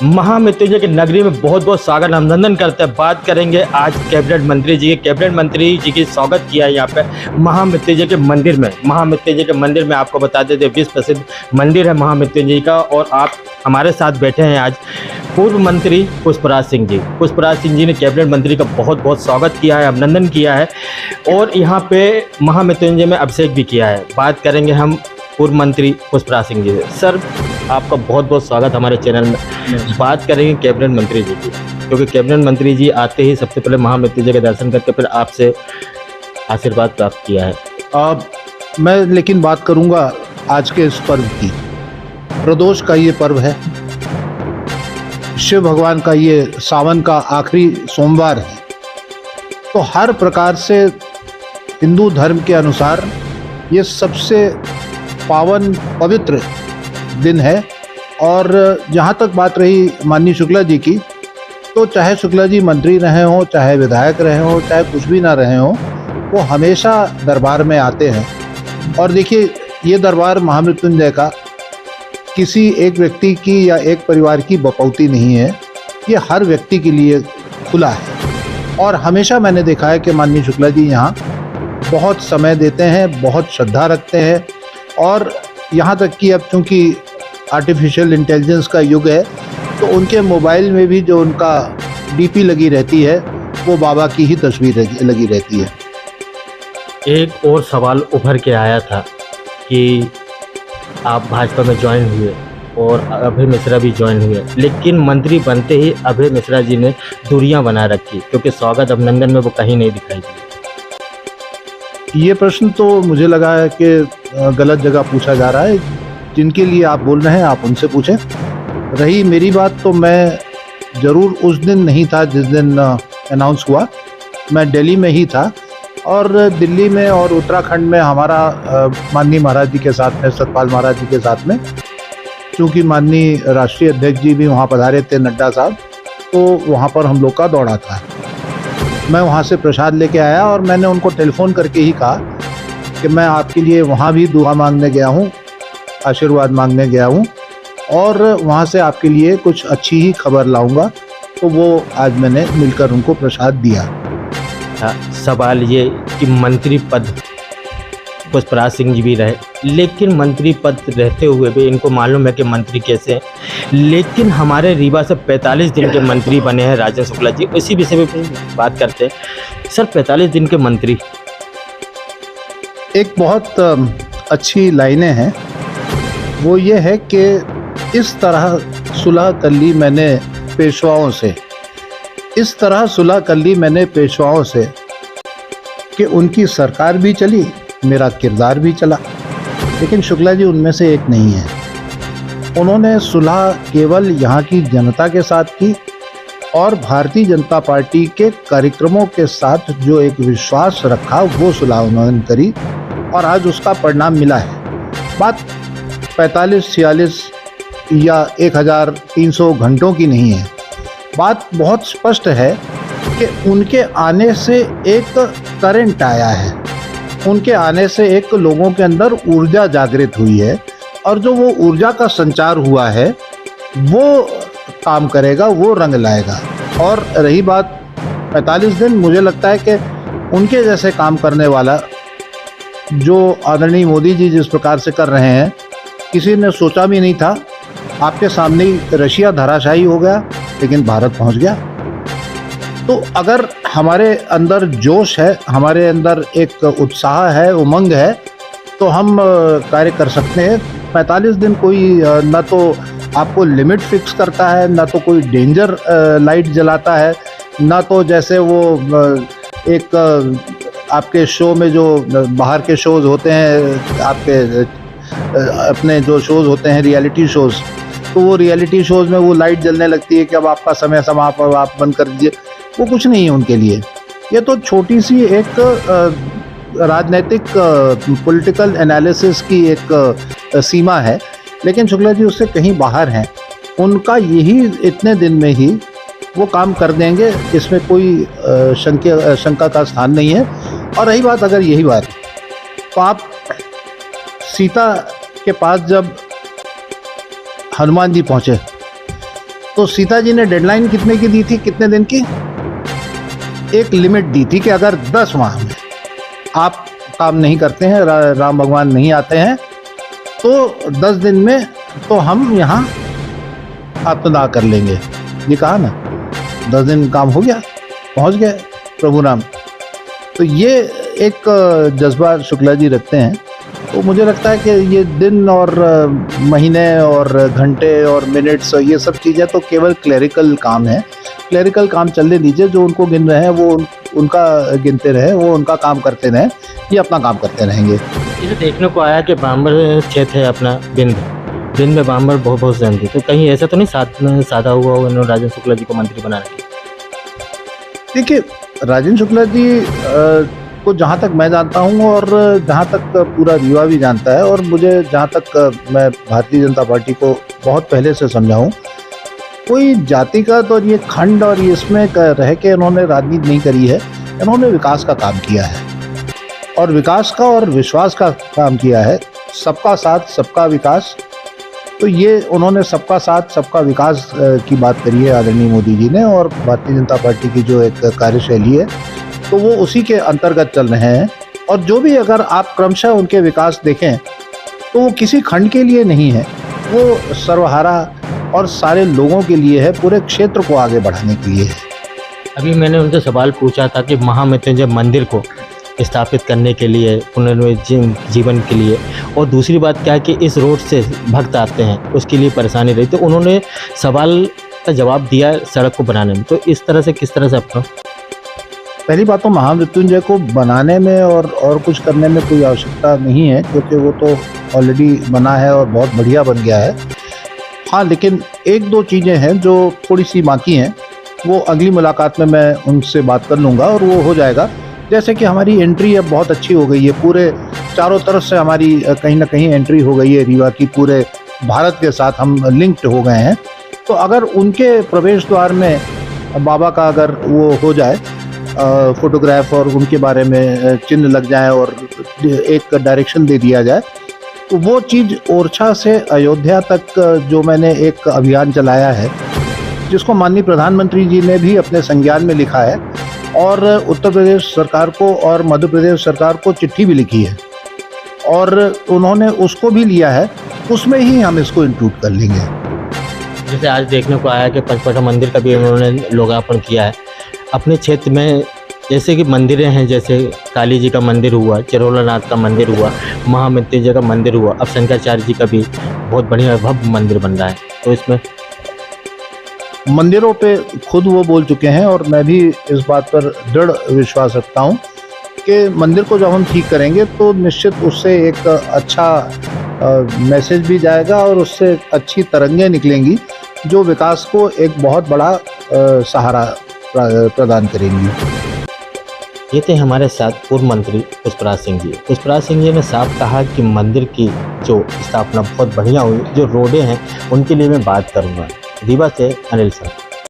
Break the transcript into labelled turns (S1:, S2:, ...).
S1: महामृत्युंजय की नगरी में बहुत बहुत स्वागत अभिनंदन करते हैं। बात करेंगे आज कैबिनेट मंत्री जी के। कैबिनेट मंत्री जी की स्वागत किया है यहाँ पे महामृत्युंजय के मंदिर में। महामृत्युंजय के मंदिर में आपको बता देते विश्व प्रसिद्ध मंदिर है महामृत्युंजय का। और आप हमारे साथ बैठे हैं आज पूर्व मंत्री पुष्पराज सिंह जी। पुष्पराज सिंह जी ने कैबिनेट मंत्री का बहुत बहुत स्वागत किया है, अभिनंदन किया है और यहाँ पे महामृत्युंजय में अभिषेक भी किया है। बात करेंगे हम पूर्व मंत्री पुष्पराज सिंह जी से। सर, आपका बहुत बहुत स्वागत हमारे चैनल में। बात करेंगे कैबिनेट मंत्री जी की, क्योंकि कैबिनेट मंत्री जी आते ही सबसे पहले महामृत्युंजय के दर्शन करके फिर आपसे आशीर्वाद प्राप्त किया है।
S2: मैं लेकिन बात करूंगा आज के इस पर्व की। प्रदोष का ये पर्व है, शिव भगवान का ये सावन का आखिरी सोमवार है। तो हर प्रकार से हिंदू धर्म के अनुसार ये सबसे पावन पवित्र दिन है। और जहाँ तक बात रही माननीय शुक्ला जी की, तो चाहे शुक्ला जी मंत्री रहे हों, चाहे विधायक रहे हों, चाहे कुछ भी ना रहे हों, वो हमेशा दरबार में आते हैं। और देखिए, ये दरबार महामृत्युंजय का किसी एक व्यक्ति की या एक परिवार की बपौती नहीं है, ये हर व्यक्ति के लिए खुला है। और हमेशा मैंने देखा है कि माननीय शुक्ला जी यहाँ बहुत समय देते हैं, बहुत श्रद्धा रखते हैं। और यहाँ तक कि अब चूँकि आर्टिफिशियल इंटेलिजेंस का युग है, तो उनके मोबाइल में भी जो उनका डीपी लगी रहती है वो बाबा की ही तस्वीर लगी रहती है।
S1: एक और सवाल उभर के आया था कि आप भाजपा में ज्वाइन हुए और अभय मिश्रा भी ज्वाइन हुए, लेकिन मंत्री बनते ही अभय मिश्रा जी ने दूरियां बना रखी, क्योंकि स्वागत अभिनंदन में वो कहीं नहीं दिखाई दी।
S2: ये प्रश्न तो मुझे लगा है कि गलत जगह पूछा जा रहा है। जिनके लिए आप बोल रहे हैं आप उनसे पूछें। रही मेरी बात, तो मैं ज़रूर उस दिन नहीं था जिस दिन अनाउंस हुआ। मैं दिल्ली में ही था और दिल्ली में और उत्तराखंड में हमारा माननीय महाराज जी के साथ में, सतपाल महाराज जी के साथ में, क्योंकि माननीय राष्ट्रीय अध्यक्ष जी भी वहाँ पधारे थे, नड्डा साहब, तो वहाँ पर हम लोग का दौड़ा था। मैं वहाँ से प्रसाद लेके आया और मैंने उनको टेलीफोन करके ही कहा कि मैं आपके लिए वहाँ भी दुआ मांगने गया हूँ, आशीर्वाद मांगने गया हूँ और वहाँ से आपके लिए कुछ अच्छी ही खबर लाऊंगा। तो वो आज मैंने मिलकर उनको प्रसाद दिया।
S1: सवाल ये कि मंत्री पद पुष्पराज सिंह जी भी रहे, लेकिन मंत्री पद रहते हुए भी इनको मालूम है कि मंत्री कैसे हैं, लेकिन हमारे रीवा से 45 दिन के मंत्री बने हैं राजेंद्र शुक्ला जी। इसी विषय में बात करते हैं। सर, 45 दिन के मंत्री,
S2: एक बहुत अच्छी लाइनें हैं। वो ये है कि इस तरह सुलह कर ली मैंने पेशवाओं से, इस तरह सुलह कर ली मैंने पेशवाओं से कि उनकी सरकार भी चली, मेरा किरदार भी चला। लेकिन शुक्ला जी उनमें से एक नहीं है। उन्होंने सुलह केवल यहाँ की जनता के साथ की और भारतीय जनता पार्टी के कार्यक्रमों के साथ जो एक विश्वास रखा, वो सुलह उन्होंने करी और आज उसका परिणाम मिला है। बात 45, 46 या 1300 घंटों की नहीं है। बात बहुत स्पष्ट है कि उनके आने से एक करंट आया है, उनके आने से एक लोगों के अंदर ऊर्जा जागृत हुई है और जो वो ऊर्जा का संचार हुआ है वो काम करेगा, वो रंग लाएगा। और रही बात 45 दिन, मुझे लगता है कि उनके जैसे काम करने वाला जो आदरणीय मोदी जी जिस प्रकार से कर रहे हैं, किसी ने सोचा भी नहीं था। आपके सामने ही रशिया धराशायी हो गया, लेकिन भारत पहुंच गया। तो अगर हमारे अंदर जोश है, हमारे अंदर एक उत्साह है, उमंग है, तो हम कार्य कर सकते हैं। 45 दिन कोई ना तो आपको लिमिट फिक्स करता है, ना तो कोई डेंजर लाइट जलाता है, ना तो जैसे वो एक आपके शो में जो बाहर के शोज़ होते हैं, आपके अपने जो शोज़ होते हैं रियलिटी शोज़, तो वो रियलिटी शोज़ में वो लाइट जलने लगती है कि अब आपका समय समाप्त, आप बंद कर दीजिए। वो कुछ नहीं है उनके लिए। ये तो छोटी सी एक राजनीतिक पॉलिटिकल एनालिसिस की एक सीमा है, लेकिन शुक्ला जी उससे कहीं बाहर हैं। उनका यही इतने दिन में ही वो काम कर देंगे, इसमें कोई शंका का स्थान नहीं है। और रही बात, अगर यही बात, तो आप सीता के पास जब हनुमान जी पहुँचे तो सीता जी ने डेडलाइन कितने की दी थी, कितने दिन की? एक लिमिट दी थी कि अगर 10 माह में आप काम नहीं करते हैं, राम भगवान नहीं आते हैं, तो 10 दिन में तो हम यहाँ आत्मदाह कर लेंगे। ये कहा ना, 10 दिन काम हो गया, पहुँच गए प्रभु राम। तो ये एक जज्बा शुक्ला जी रखते हैं। तो मुझे लगता है कि ये दिन और महीने और घंटे और मिनट्स और ये सब चीज़ें तो केवल क्लरिकल काम है। क्लरिकल काम चलने दीजिए, जो उनको गिन रहे हैं वो उनका गिनते रहे, वो उनका काम करते रहें, ये अपना काम करते रहेंगे।
S1: इसे देखने को आया कि बांबर क्षेत्र है अपना बिंद में बांबर बहुत जन थी, तो कहीं ऐसा तो नहीं साधा हुआ उन्होंने राजेंद्र शुक्ला जी को मंत्री बना रखा?
S2: देखिए, राजेंद्र शुक्ला जी को जहाँ तक मैं जानता हूँ और जहाँ तक पूरा रीवा भी जानता है, और मुझे जहाँ तक मैं भारतीय जनता पार्टी को बहुत पहले से समझा हूँ, कोई जातिगत और ये खंड और ये इसमें रह के इन्होंने राजनीति नहीं करी है। इन्होंने विकास का काम किया है, और विकास का और विश्वास का काम किया है। सबका साथ सबका विकास, तो ये उन्होंने सबका साथ सबका विकास की बात करी है आदरणीय मोदी जी ने, और भारतीय जनता पार्टी की जो एक कार्यशैली है तो वो उसी के अंतर्गत चल रहे हैं। और जो भी अगर आप क्रमशः उनके विकास देखें तो वो किसी खंड के लिए नहीं है, वो सर्वहारा और सारे लोगों के लिए है, पूरे क्षेत्र को आगे बढ़ाने के लिए है।
S1: अभी मैंने उनसे सवाल पूछा था कि महामृत्युंजय मंदिर को स्थापित करने के लिए, पुनर्जीवन के लिए, और दूसरी बात क्या है कि इस रोड से भक्त आते हैं, उसके लिए परेशानी रही, तो उन्होंने सवाल का जवाब दिया सड़क को बनाने में। तो इस तरह से किस तरह से अपना,
S2: पहली बात तो महामृत्युंजय को बनाने में और कुछ करने में कोई आवश्यकता नहीं है, क्योंकि वो तो ऑलरेडी बना है और बहुत बढ़िया बन गया है। हाँ, लेकिन एक दो चीज़ें हैं जो थोड़ी सी बाकी हैं, वो अगली मुलाकात में मैं उनसे बात कर लूँगा और वो हो जाएगा। जैसे कि हमारी एंट्री अब बहुत अच्छी हो गई है, पूरे चारों तरफ से हमारी कहीं ना कहीं एंट्री हो गई है रीवा की, पूरे भारत के साथ हम लिंक्ड हो गए हैं। तो अगर उनके प्रवेश द्वार में बाबा का अगर वो हो जाए फोटोग्राफ और उनके बारे में चिन्ह लग जाए और एक डायरेक्शन दे दिया जाए, तो वो चीज़ ओरछा से अयोध्या तक जो मैंने एक अभियान चलाया है, जिसको माननीय प्रधानमंत्री जी ने भी अपने संज्ञान में लिखा है, और उत्तर प्रदेश सरकार को और मध्य प्रदेश सरकार को चिट्ठी भी लिखी है, और उन्होंने उसको भी लिया है, उसमें ही हम इसको इंक्लूड कर लेंगे।
S1: जैसे आज देखने को आया कि पंचपटा मंदिर का भी उन्होंने लोकार्पण किया है अपने क्षेत्र में। जैसे कि मंदिरें हैं, जैसे काली जी का मंदिर हुआ, चरोला नाथ का मंदिर हुआ, महामृत्युंजय का मंदिर हुआ, अब शंकराचार्य जी का भी बहुत बढ़िया भव्य मंदिर बन रहा है। तो इसमें
S2: मंदिरों पे खुद वो बोल चुके हैं, और मैं भी इस बात पर दृढ़ विश्वास रखता हूँ कि मंदिर को जब हम ठीक करेंगे तो निश्चित उससे एक अच्छा मैसेज भी जाएगा, और उससे अच्छी तरंगें निकलेंगी जो विकास को एक बहुत बड़ा सहारा प्रदान करेंगी।
S1: ये थे हमारे साथ पूर्व मंत्री पुष्पराज सिंह जी। पुष्पराज सिंह जी ने साफ कहा कि मंदिर की जो स्थापना बहुत बढ़िया हुई, जो रोडें हैं उनके लिए मैं बात करूँगा। रीवा से अनिल सर।